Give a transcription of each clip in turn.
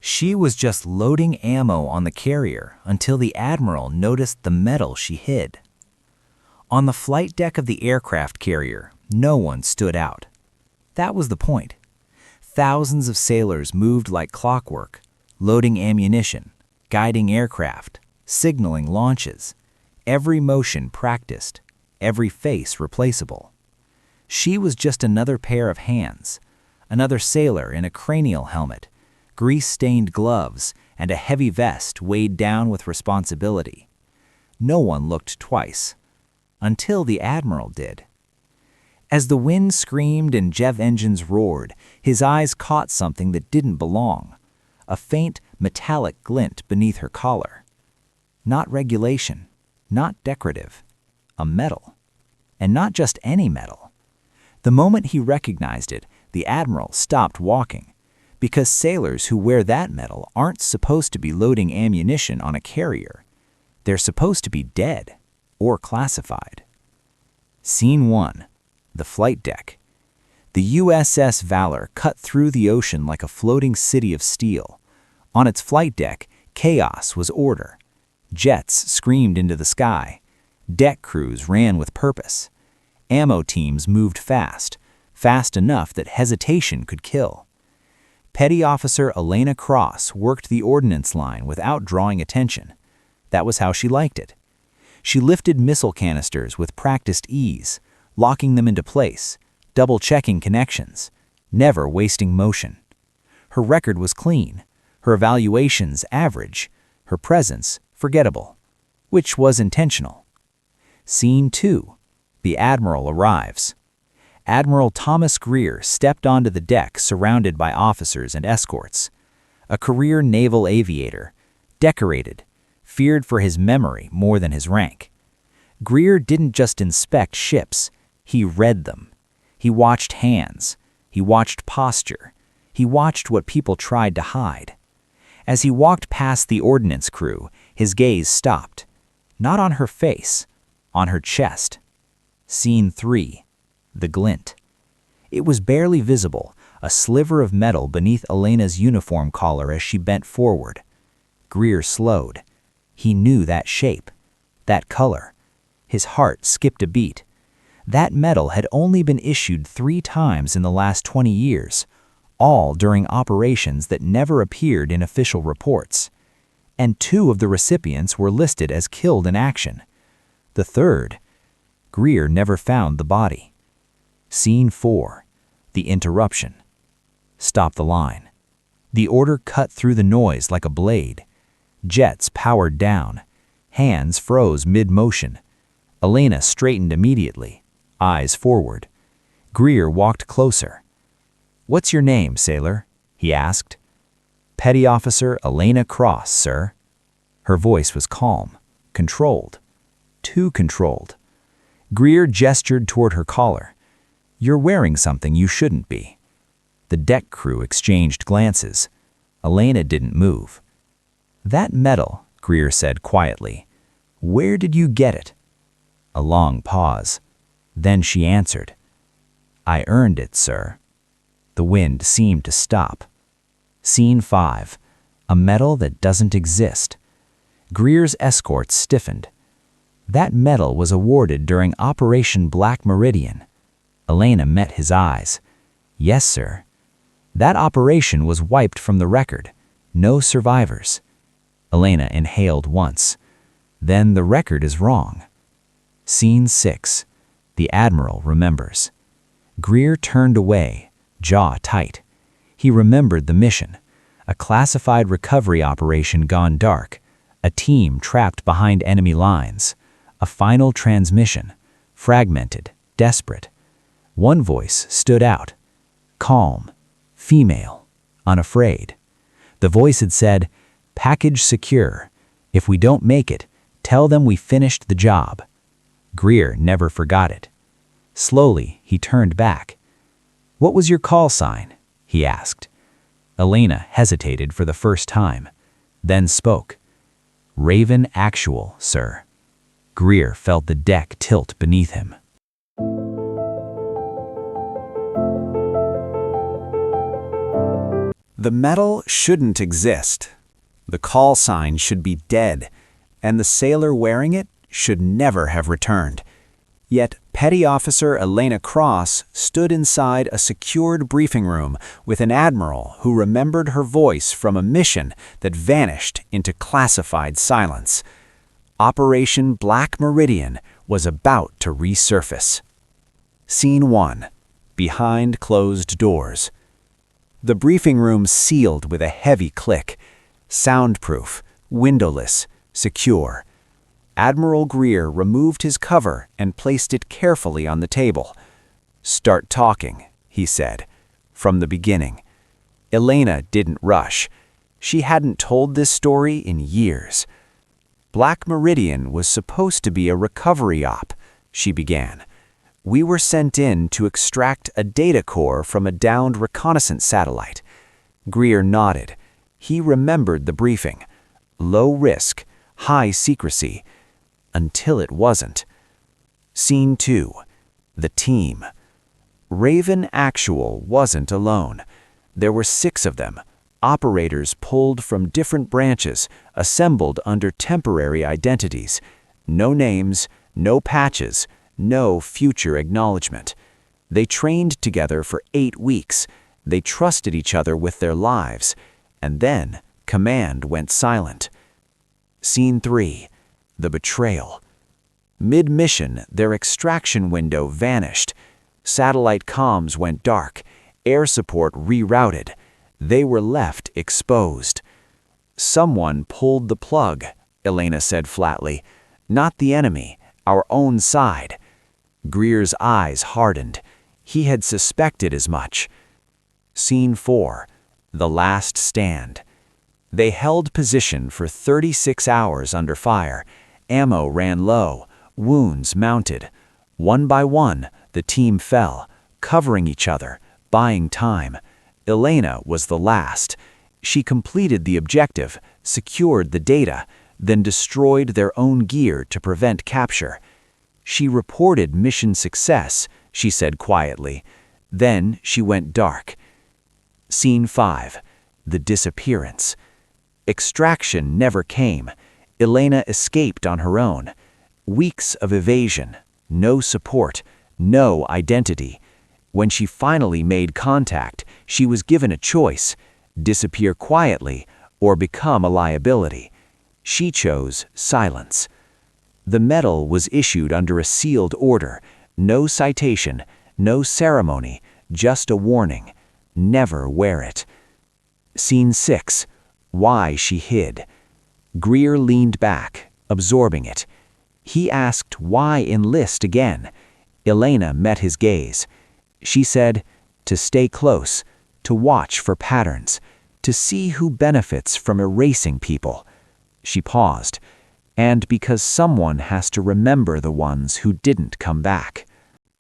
She was just loading ammo on the carrier until the Admiral noticed the metal she hid. On the flight deck of the aircraft carrier, no one stood out. That was the point. Thousands of sailors moved like clockwork, loading ammunition, guiding aircraft, signaling launches. Every motion practiced, every face replaceable. She was just another pair of hands, another sailor in a cranial helmet, grease-stained gloves, and a heavy vest weighed down with responsibility. No one looked twice, until the Admiral did. As the wind screamed and jet engines roared, his eyes caught something that didn't belong, a faint metallic glint beneath her collar. Not regulation, not decorative, a metal. And not just any metal. The moment he recognized it, the Admiral stopped walking, because sailors who wear that metal aren't supposed to be loading ammunition on a carrier. They're supposed to be dead or classified. Scene 1. The flight deck. The USS Valor cut through the ocean like a floating city of steel. On its flight deck, chaos was order. Jets screamed into the sky. Deck crews ran with purpose. Ammo teams moved fast, fast enough that hesitation could kill. Petty Officer Elena Cross worked the ordnance line without drawing attention. That was how she liked it. She lifted missile canisters with practiced ease, locking them into place, double-checking connections, never wasting motion. Her record was clean, her evaluations average, her presence forgettable, which was intentional. Scene 2. The Admiral arrives. Admiral Thomas Greer stepped onto the deck surrounded by officers and escorts. A career naval aviator, decorated, feared for his memory more than his rank. Greer didn't just inspect ships, he read them. He watched hands, he watched posture, he watched what people tried to hide. As he walked past the ordnance crew, his gaze stopped. Not on her face, on her chest. Scene 3. The glint. It was barely visible, a sliver of metal beneath Elena's uniform collar as she bent forward. Greer slowed. He knew that shape, that color. His heart skipped a beat. That metal had only been issued 3 times in the last 20 years, all during operations that never appeared in official reports. And 2 of the recipients were listed as killed in action. The third, Greer never found the body. Scene 4. The interruption. Stop the line. The order cut through the noise like a blade. Jets powered down. Hands froze mid-motion. Elena straightened immediately, eyes forward. Greer walked closer. "What's your name, sailor?" he asked. "Petty Officer Elena Cross, sir." Her voice was calm, controlled. Too controlled. Greer gestured toward her collar. "You're wearing something you shouldn't be." The deck crew exchanged glances. Elena didn't move. "That metal," Greer said quietly. "Where did you get it?" A long pause. Then she answered. "I earned it, sir." The wind seemed to stop. Scene 5. A metal that doesn't exist. Greer's escorts stiffened. That medal was awarded during Operation Black Meridian. Elena met his eyes. "Yes, sir." That operation was wiped from the record. No survivors. Elena inhaled once. Then the record is wrong. Scene 6. The Admiral remembers. Greer turned away, jaw tight. He remembered the mission. A classified recovery operation gone dark. A team trapped behind enemy lines. A final transmission. Fragmented, desperate. One voice stood out. Calm, female, unafraid. The voice had said, "Package secure. If we don't make it, tell them we finished the job." Greer never forgot it. Slowly, he turned back. "What was your call sign?" he asked. Elena hesitated for the first time, then spoke. "Raven Actual, sir." Greer felt the deck tilt beneath him. The medal shouldn't exist. The call sign should be dead, and the sailor wearing it should never have returned. Yet Petty Officer Elena Cross stood inside a secured briefing room with an admiral who remembered her voice from a mission that vanished into classified silence. Operation Black Meridian was about to resurface. Scene 1. Behind closed doors. The briefing room sealed with a heavy click. Soundproof, windowless, secure. Admiral Greer removed his cover and placed it carefully on the table. "Start talking," he said, from the beginning. Elena didn't rush. She hadn't told this story in years. "Black Meridian was supposed to be a recovery op," she began. "We were sent in to extract a data core from a downed reconnaissance satellite." Greer nodded. He remembered the briefing. Low risk, high secrecy. Until it wasn't. Scene 2. The team. Raven Actual wasn't alone. There were 6 of them, operators pulled from different branches, assembled under temporary identities. No names, no patches, no future acknowledgement. They trained together for 8 weeks. They trusted each other with their lives. And then, command went silent. Scene 3. The betrayal. Mid-mission, their extraction window vanished. Satellite comms went dark. Air support rerouted. They were left exposed. "Someone pulled the plug," Elena said flatly. "Not the enemy, our own side." Greer's eyes hardened. He had suspected as much. Scene 4. The last stand. They held position for 36 hours under fire. Ammo ran low. Wounds mounted. One by one, the team fell, covering each other, buying time. Elena was the last. She completed the objective, secured the data, then destroyed their own gear to prevent capture. She reported mission success, she said quietly. Then she went dark. Scene 5. The disappearance. Extraction never came. Elena escaped on her own. Weeks of evasion, no support, no identity. When she finally made contact, she was given a choice: disappear quietly or become a liability. She chose silence. The medal was issued under a sealed order. No citation, no ceremony, just a warning. Never wear it. Scene 6. Why she hid. Greer leaned back, absorbing it. He asked why enlist again. Elena met his gaze. She said, to stay close, to watch for patterns, to see who benefits from erasing people. She paused. And because someone has to remember the ones who didn't come back.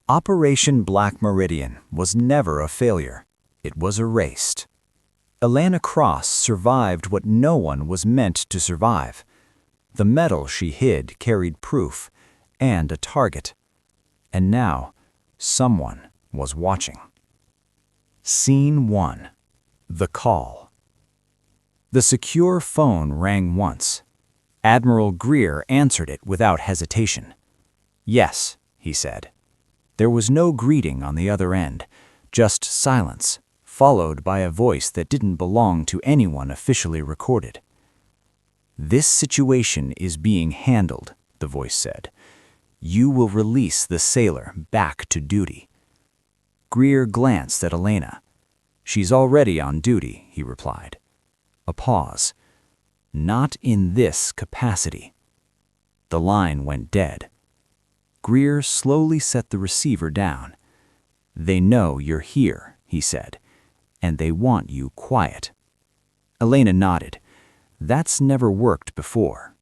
Operation Black Meridian was never a failure. It was erased. Elena Cross survived what no one was meant to survive. The medal she hid carried proof and a target. And now, someone was watching. Scene 1. The call. The secure phone rang once. Admiral Greer answered it without hesitation. "Yes," he said. There was no greeting on the other end, just silence, followed by a voice that didn't belong to anyone officially recorded. "This situation is being handled," the voice said. "You will release the sailor back to duty." Greer glanced at Elena. "She's already on duty," he replied. A pause. "Not in this capacity." The line went dead. Greer slowly set the receiver down. "They know you're here," he said, "and they want you quiet." Elena nodded. "That's never worked before."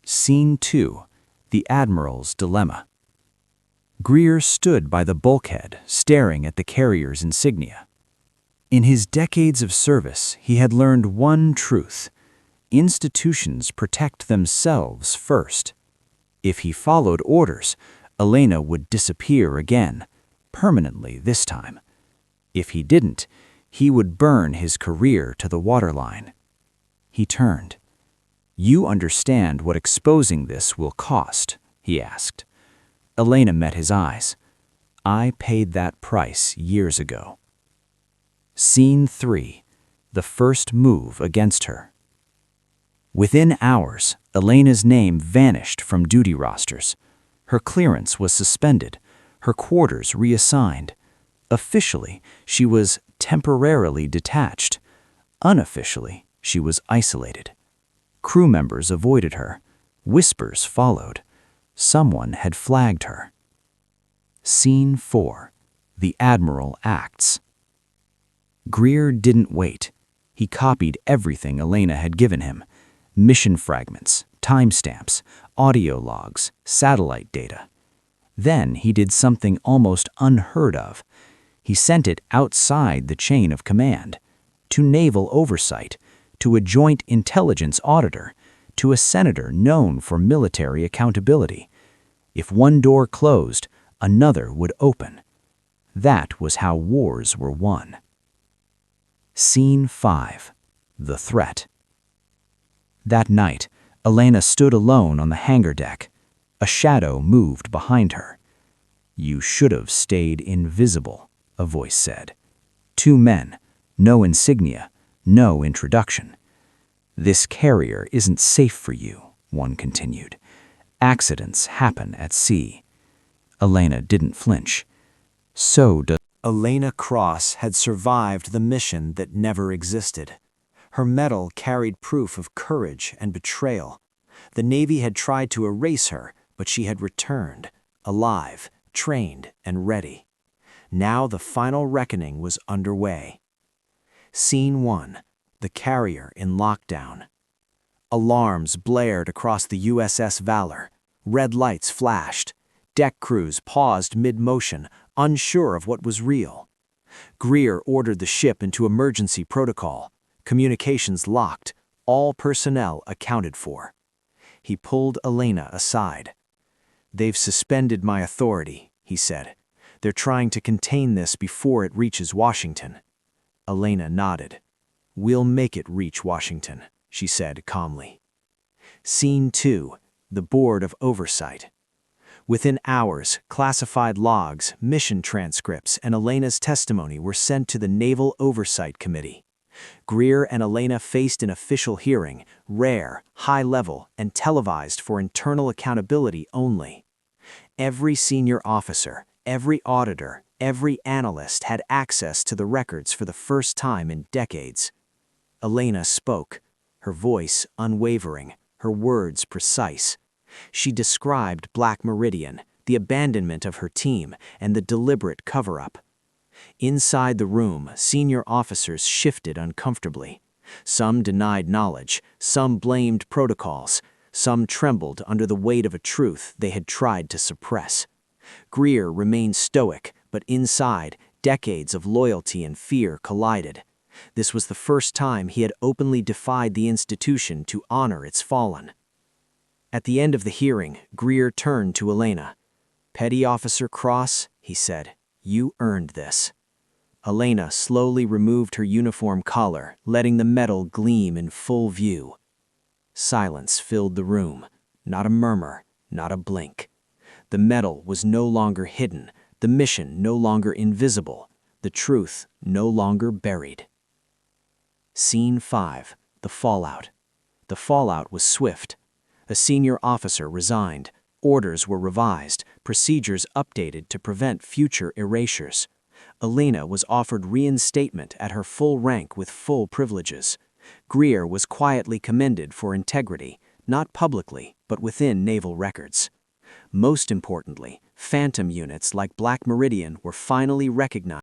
Scene 2. The Admiral's Dilemma. Greer stood by the bulkhead, staring at the carrier's insignia. In his decades of service, he had learned one truth: institutions protect themselves first. If he followed orders, Elena would disappear again, permanently this time. If he didn't, He would burn his career to the waterline. He turned. "You understand what exposing this will cost?" he asked. Elena met his eyes. "I paid that price years ago." Scene 3. The first move against her. Within hours, Elena's name vanished from duty rosters. Her clearance was suspended, her quarters reassigned. Officially, she was temporarily detached. Unofficially, she was isolated. Crew members avoided her. Whispers followed. Someone had flagged her. Scene 4. The Admiral acts. Greer didn't wait. He copied everything Elena had given him. Mission fragments, timestamps, audio logs, satellite data. Then he did something almost unheard of. He sent it outside the chain of command, to naval oversight, to a joint intelligence auditor, to a senator known for military accountability. If one door closed, another would open. That was how wars were won. Scene 5. The threat. That night, Elena stood alone on the hangar deck. A shadow moved behind her. "You should have stayed invisible," a voice said. Two men, no insignia, no introduction. "This carrier isn't safe for you," one continued. "Accidents happen at sea." Elena didn't flinch. So does Elena Cross had survived the mission that never existed. Her medal carried proof of courage and betrayal. The Navy had tried to erase her, but she had returned, alive, trained, and ready. Now the final reckoning was underway. Scene 1. The carrier in lockdown. Alarms blared across the USS Valor. Red lights flashed. Deck crews paused mid-motion, unsure of what was real. Greer ordered the ship into emergency protocol. Communications locked, all personnel accounted for. He pulled Elena aside. "They've suspended my authority," he said. "They're trying to contain this before it reaches Washington." Elena nodded. "We'll make it reach Washington," she said calmly. Scene 2. The Board of Oversight. Within hours, classified logs, mission transcripts, and Elena's testimony were sent to the Naval Oversight Committee. Greer and Elena faced an official hearing, rare, high-level, and televised for internal accountability only. Every senior officer, every auditor, every analyst had access to the records for the first time in decades. Elena spoke, her voice unwavering, her words precise. She described Black Meridian, the abandonment of her team, and the deliberate cover-up. Inside the room, senior officers shifted uncomfortably. Some denied knowledge, some blamed protocols, some trembled under the weight of a truth they had tried to suppress. Greer remained stoic, but inside, decades of loyalty and fear collided. This was the first time he had openly defied the institution to honor its fallen. At the end of the hearing, Greer turned to Elena. "Petty Officer Cross," he said, "you earned this." Elena slowly removed her uniform collar, letting the medal gleam in full view. Silence filled the room. Not a murmur, not a blink. The medal was no longer hidden, the mission no longer invisible, the truth no longer buried. Scene 5. The Fallout. The fallout was swift. A senior officer resigned. Orders were revised, procedures updated to prevent future erasures. Elena was offered reinstatement at her full rank with full privileges. Greer was quietly commended for integrity, not publicly, but within naval records. Most importantly, phantom units like Black Meridian were finally recognized